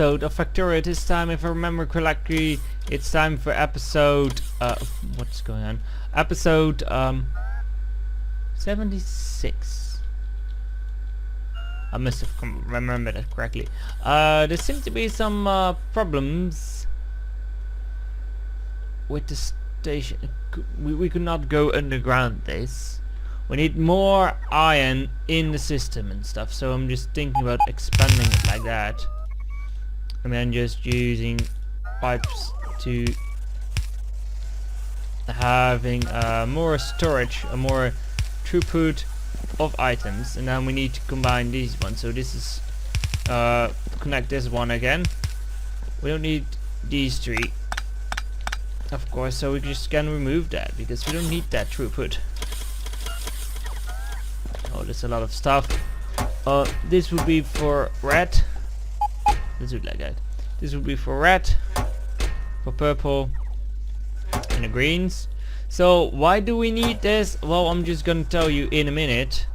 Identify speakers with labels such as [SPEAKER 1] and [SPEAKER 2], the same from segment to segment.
[SPEAKER 1] Episode of Factorio. This time, if I remember correctly, it's time for episode what's going on? Episode 76. I must have remembered that correctly. There seem to be some problems with the station. We could not go underground this. We need more iron in the system and stuff, so I'm just thinking about expanding it like that. I mean, just using pipes to having more storage, a more throughput of items, and then we need to combine these ones. So this is connect this one again. We don't need these three, of course, so we just can remove that because we don't need that throughput. Oh, there's a lot of stuff. This would be for red. Let's do it like that. This would be for red, for purple, and the greens. So why do we need this? Well, I'm just gonna tell you in a minute.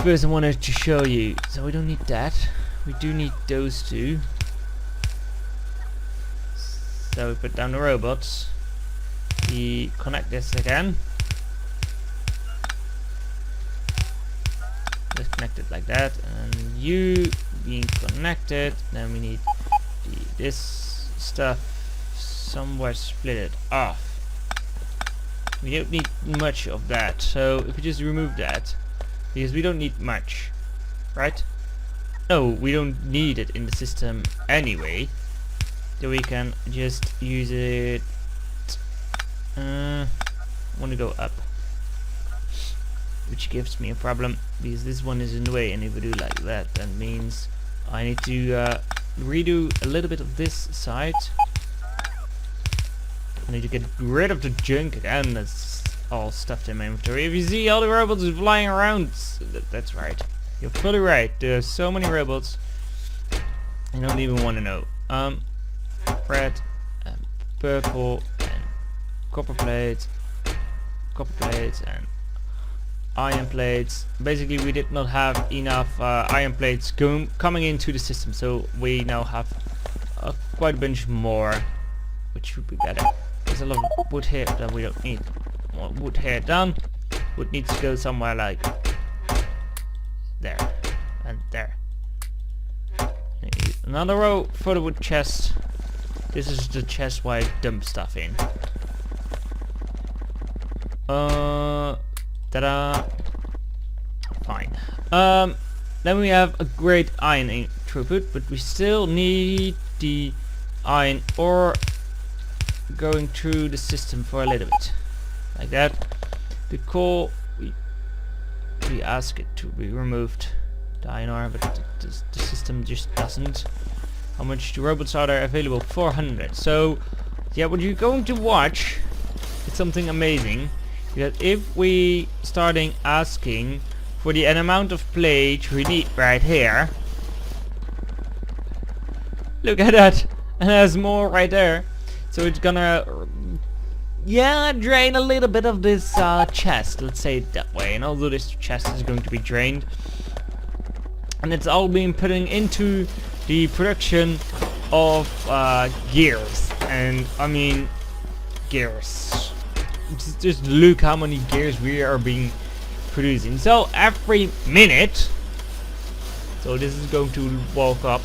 [SPEAKER 1] First I wanted to show you. So we don't need that. We do need those two. So we put down the robots. We connect this again. Let's connect it like that, and you being connected. Then we need this stuff somewhere split it off. We don't need much of that, so if we just remove that, because we don't need much, right? No, we don't need it in the system anyway, so we can just use it. I want to go up, which gives me a problem because this one is in the way, and if we do like that, that means I need to redo a little bit of this side. I need to get rid of the junk again that's all stuffed in my inventory. If you see all the robots flying around, that's right. You're fully right. There's so many robots I don't even want to know. Red and purple and copper plates and iron plates. Basically, we did not have enough iron plates coming into the system, so we now have quite a bunch more, which would be better. There's a lot of wood here that we don't need. More wood here done. Wood needs to go somewhere like there and there. Another row for the wood chest. This is the chest where I dump stuff in. Ta-da! Fine. Then we have a great iron throughput, but we still need the iron ore going through the system for a little bit, like that. The coal, we ask it to be removed, the iron ore, but the system just doesn't. How much the robots are there available? 400. So yeah, what you're going to watch, it's something amazing. That if we starting asking for the amount of plates we need right here, look at that, and there's more right there. So it's gonna, yeah, drain a little bit of this chest, let's say it that way. And although this chest is going to be drained, and it's all being put into the production of gears, and I mean gears. Just look how many gears we are being producing. So every minute, so this is going to walk up.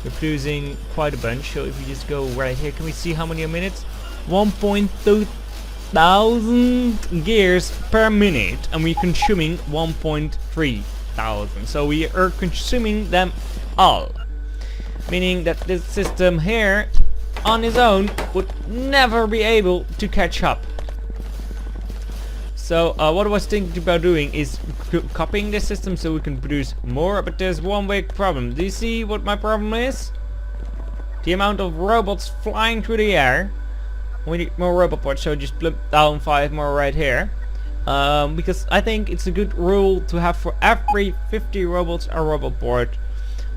[SPEAKER 1] We're producing quite a bunch. So if we just go right here, can we see how many minutes? 1.2 thousand gears per minute, and we're consuming 1.3 thousand. So we are consuming them all, meaning that this system here on its own would never be able to catch up. So what I was thinking about doing is copying this system so we can produce more, but there's one big problem. Do you see what my problem is? The amount of robots flying through the air. We need more robot parts, so just put down 5 more right here. Because I think it's a good rule to have for every 50 robots a robot port.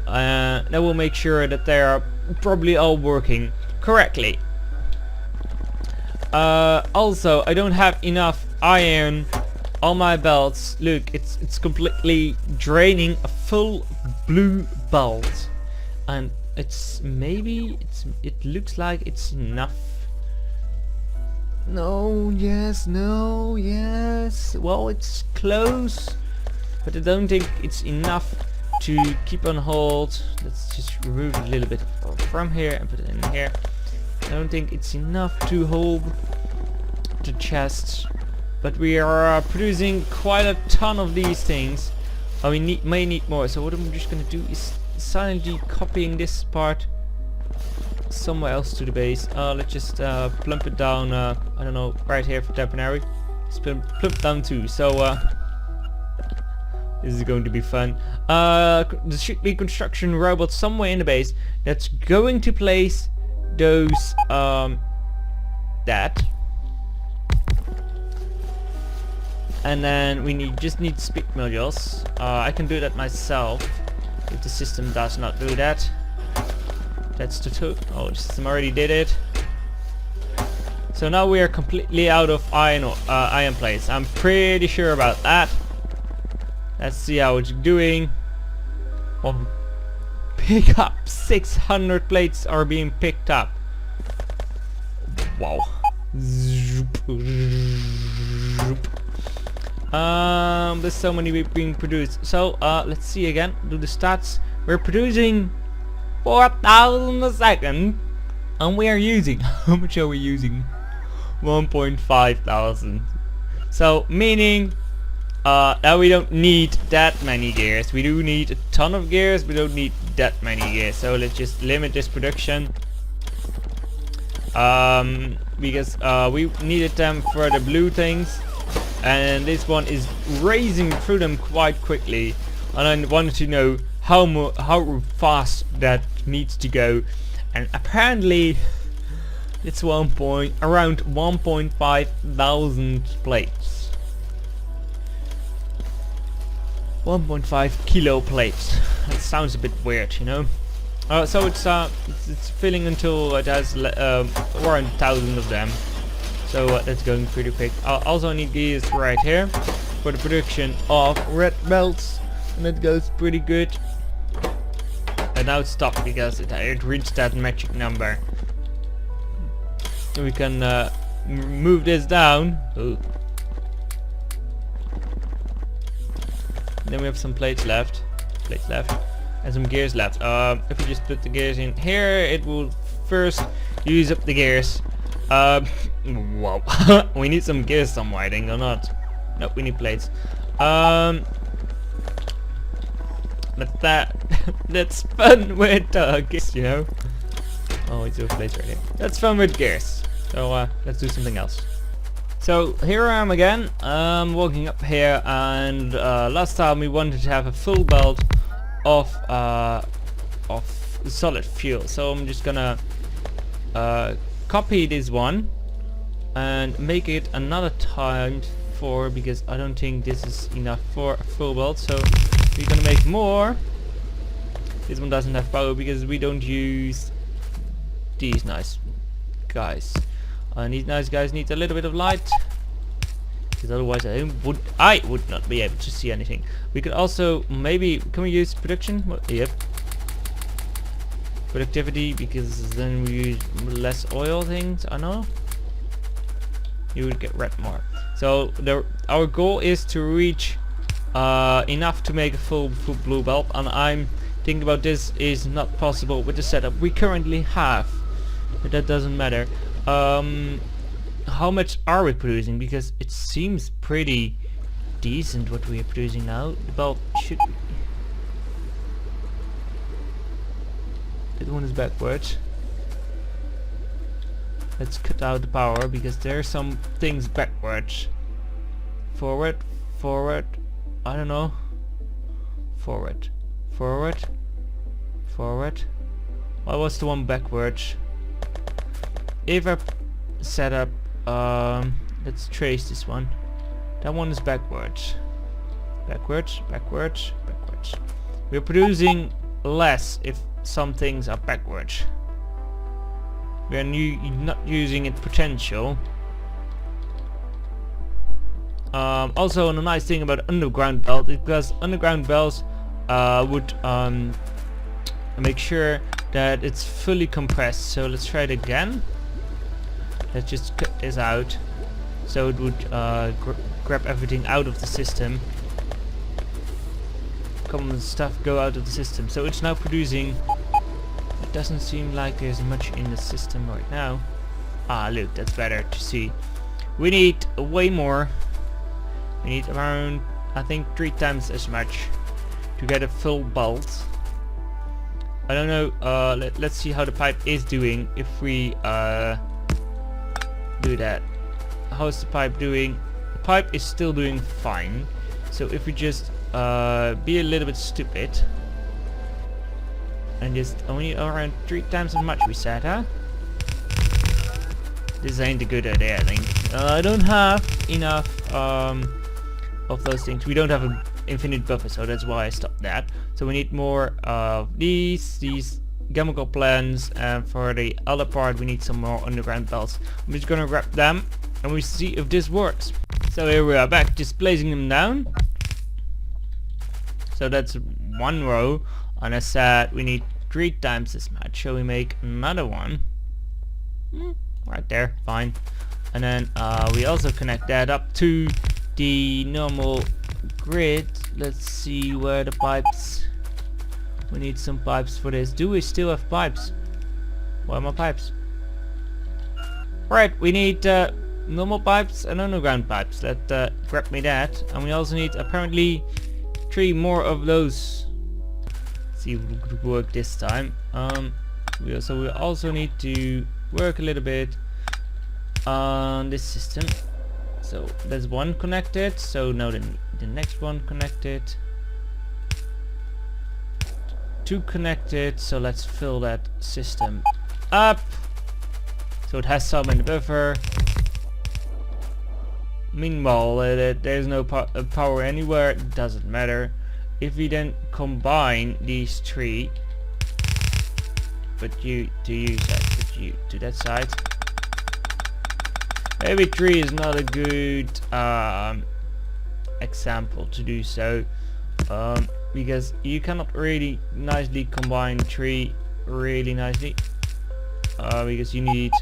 [SPEAKER 1] That will make sure that they are probably all working correctly. Also, I don't have enough iron on my belts. Look, it's completely draining a full blue belt. and it looks like it's enough. No, yes, no, yes. Well, it's close, but I don't think it's enough to keep on hold. Let's just remove a little bit from here and put it in here. I don't think it's enough to hold the chests, but we are producing quite a ton of these things. We may need more, so what I'm just gonna do is silently copying this part somewhere else to the base. Let's just plump it down, I don't know, right here for temporary. Just plump down too, so this is going to be fun. There should be construction robots somewhere in the base that's going to place those, that. And then we just need speed modules. I can do that myself if the system does not do that. That's the oh, the system already did it. So now we are completely out of iron plates. I'm pretty sure about that. Let's see how it's doing. Oh, pick up 600 plates are being picked up. Wow. There's so many being produced. So let's see again. Do the stats. We're producing 4,000 a second, and we are using, how much are we using? 1.5 thousand. So meaning that we don't need that many gears. We do need a ton of gears, we don't need that many gears. So let's just limit this production, because we needed them for the blue things, and this one is racing through them quite quickly, and I wanted to know how fast that needs to go, and apparently it's around 1.5 thousand plates. 1.5 kilo plates. That sounds a bit weird, you know. So it's filling until it has around 1,000 of them. So that's going pretty quick. I also need these right here for the production of red belts, and that goes pretty good. And now it stopped because it reached that magic number. So we can move this down. Ooh. Then we have some plates left. And some gears left. If we just put the gears in here, it will first use up the gears. Wow. We need some gears somewhere, I think, or not. Nope, we need plates. But that's fun with gears, you know. Oh, it's a place right here. That's fun with gears. So let's do something else. So here I am again. Walking up here, and last time we wanted to have a full belt of solid fuel. So I'm just gonna copy this one and make it another time for, because I don't think this is enough for a full belt. So we're gonna make more. This one doesn't have power because we don't use these nice guys. These nice guys need a little bit of light, because otherwise I would not be able to see anything. We could also maybe, can we use production? Well, yep. Productivity, because then we use less oil things. I know. You would get red more. So our goal is to reach enough to make a full blue belt, and I'm thinking about this is not possible with the setup we currently have. But that doesn't matter. How much are we producing? Because it seems pretty decent what we are producing now. The belt should be... This one is backwards. Let's cut out the power, because there are some things backwards. Forward, forward, I don't know. Forward, forward, forward. What was the one backwards? If I set up, let's trace this one. That one is backwards. Backwards, backwards, backwards. We're producing less if some things are backwards. We are not using its potential. Also, a nice thing about underground belt is because underground belts would and make sure that it's fully compressed. So let's try it again. Let's just cut this out so it would grab everything out of the system. Common stuff go out of the system. So it's now producing. It doesn't seem like there's much in the system right now. Ah, look, that's better to see. We need way more. We need around, I think, 3 times as much to get a full bolt. I don't know. Let's see how the pipe is doing if we do that. How's the pipe doing? The pipe is still doing fine. So if we just be a little bit stupid and just only around 3 times as much, we said, huh? This ain't a good idea, I think. I don't have enough of those things. We don't have an infinite buffer, so that's why I stopped that. So we need more of these chemical plants, and for the other part we need some more underground belts. I'm just gonna grab them and we see if this works. So here we are back, just placing them down. So that's 1 row, and I said we need 3 times as much. So we make another one. Right there, fine. And then we also connect that up to the normal grid. Let's see where the pipes. We need some pipes for this. Do we still have pipes? Where are my pipes? Right, we need normal pipes and underground pipes. Grab me that. And we also need apparently 3 more of those. Let's see if it would work this time. We also need to work a little bit on this system. So there's 1 connected. So now the next one connected. 2 connected. So let's fill that system up. So it has some in the buffer. Meanwhile, there's no power anywhere. It doesn't matter. If we then combine these 3, but you to use that, but you to that side. Maybe 3 is not a good example to do so, because you cannot really nicely combine 3 really nicely, because you need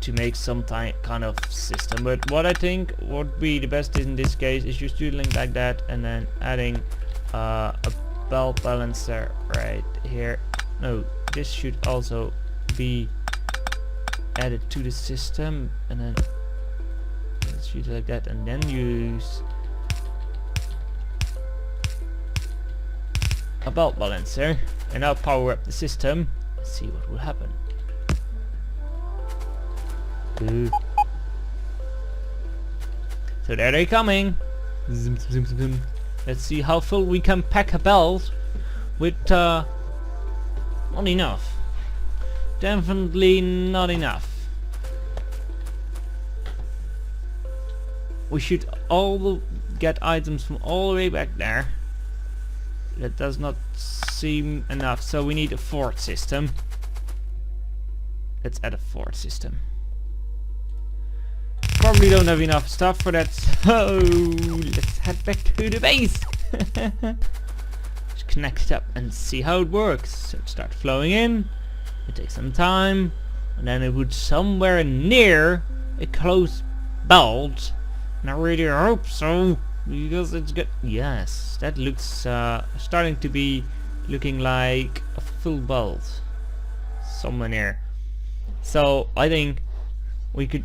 [SPEAKER 1] to make some kind of system. But what I think would be the best in this case is just doing like that and then adding a belt balancer right here. No, this should also be added to the system, and then let's shoot like that, and then use a belt balancer, and now power up the system. Let's see what will happen. Ooh. So there they're coming. Zoom, zoom, zoom, zoom. Let's see how full we can pack a belt with not enough. Definitely not enough. We should all get items from all the way back there. That does not seem enough, so we need a 4th system. Let's add a 4th system. Probably don't have enough stuff for that, so let's head back to the base. Just connect it up and see how it works. So it starts flowing in, it takes some time, and then it would somewhere near a closed belt. And I really hope so, because it's good. Yes, that looks starting to be looking like a full belt somewhere near. So I think we could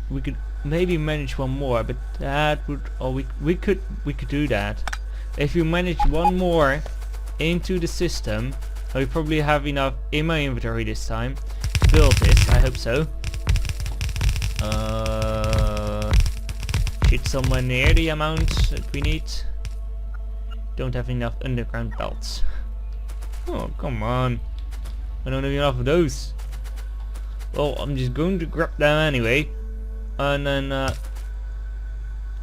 [SPEAKER 1] maybe manage 1 more, but that would, or we could do that. If you manage 1 more into the system, I probably have enough in my inventory this time to build this. I hope so. Should somewhere near the amount that we need. Don't have enough underground belts. Oh, come on. I don't have enough of those. Well, I'm just going to grab them anyway. And then,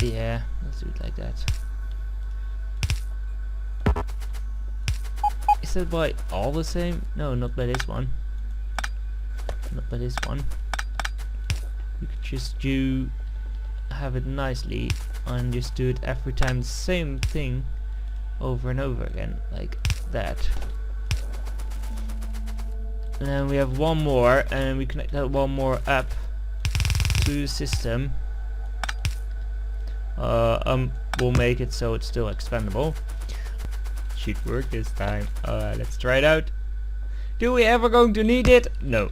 [SPEAKER 1] yeah, let's do it like that. Is that by all the same? No, not by this one. Not by this one. We could just have it nicely and just do it every time the same thing over and over again, like that. And then we have one more, and we connect that one more up to the system. We'll make it so it's still expandable. Should work this time. Let's try it out. Do we ever going to need it? No.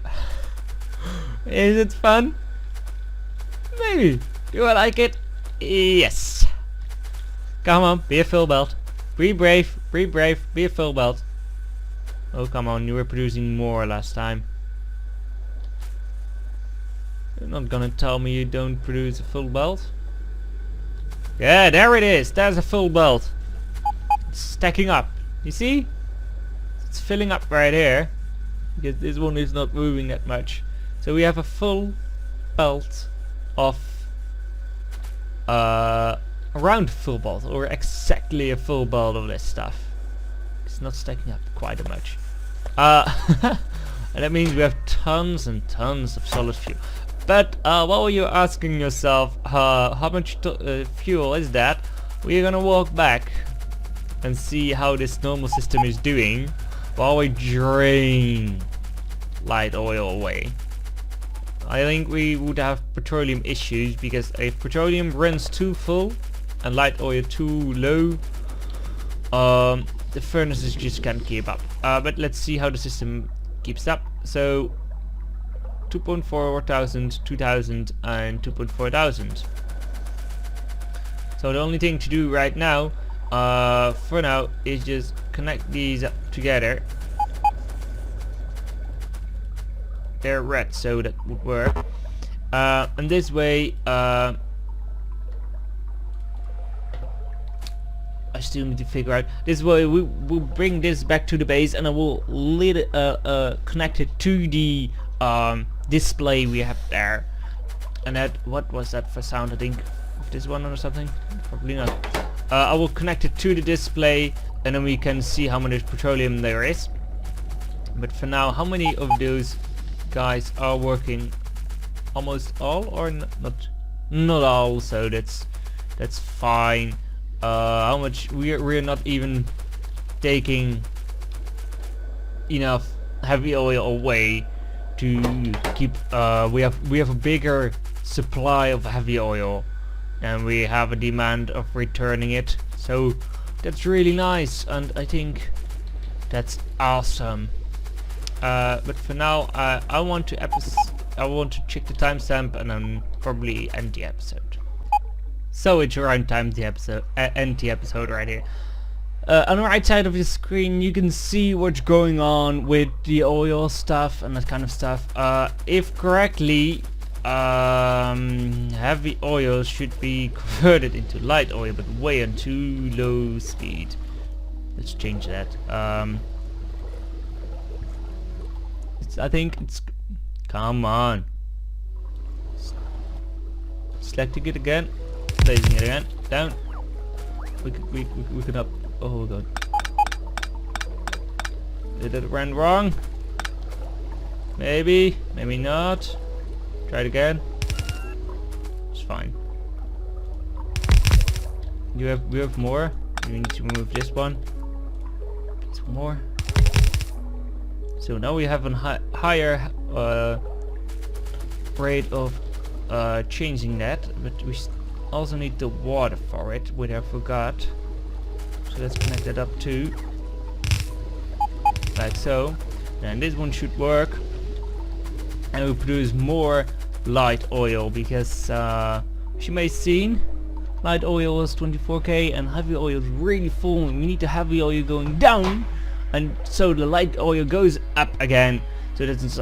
[SPEAKER 1] Is it fun? Maybe. Do I like it? Yes. Come on, be a full belt. Be brave, be a full belt. Oh come on, you were producing more last time. You're not gonna tell me you don't produce a full belt? Yeah, there it is. There's a full belt. It's stacking up. You see? It's filling up right here. Because this one is not moving that much. So we have a full belt of around full belt, or exactly a full belt of this stuff. It's not stacking up quite as much. And that means we have tons and tons of solid fuel. But while you're asking yourself how much fuel is that, we're gonna walk back and see how this normal system is doing while we drain light oil away. I think we would have petroleum issues, because if petroleum runs too full and light oil too low, the furnaces just can't keep up. But let's see how the system keeps up. So 2.4 thousand, 2000 and 2.4 thousand. So the only thing to do right now for now is just connect these up together. They're red, so that would work. And this way I still need to figure out. This way we will bring this back to the base, and I will connect it to the display we have there. And that, what was that for sound? I think this one or something? Probably not. I will connect it to the display, and then we can see how much petroleum there is. But for now, how many of those guys are working? Almost all, or not all, so that's fine. How much we're not even taking enough heavy oil away to keep we have a bigger supply of heavy oil, and we have a demand of returning it, so that's really nice, and I think that's awesome. But for now I want to check the timestamp and then probably end the episode. So it's around time to end the episode right here. On the right side of the screen you can see what's going on with the oil stuff and that kind of stuff. If correctly, heavy oil should be converted into light oil, but way on too low speed. Let's change that. I think it's... Come on. Selecting it again. Placing it again. Down. We could up. Oh god. Did it run wrong? Maybe. Maybe not. Try it again. It's fine. We have more. We need to remove this one. Some more. So now we have a higher rate of changing that, but we also need the water for it, which I forgot. So let's connect that up too, like so. And this one should work, and we produce more light oil, because as you may have seen, light oil is 24k and heavy oil is really full, and we need the heavy oil going down, and so the light oil goes up again. So that's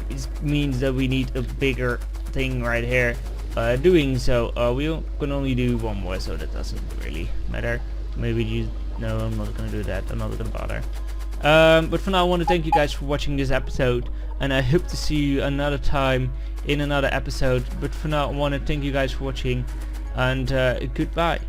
[SPEAKER 1] it means that we need a bigger thing right here. Doing so, we can only do one more, so that doesn't really matter. Maybe you... No, I'm not gonna do that. I'm not gonna bother. But for now, I want to thank you guys for watching this episode, and I hope to see you another time in another episode. But for now, I want to thank you guys for watching, and goodbye.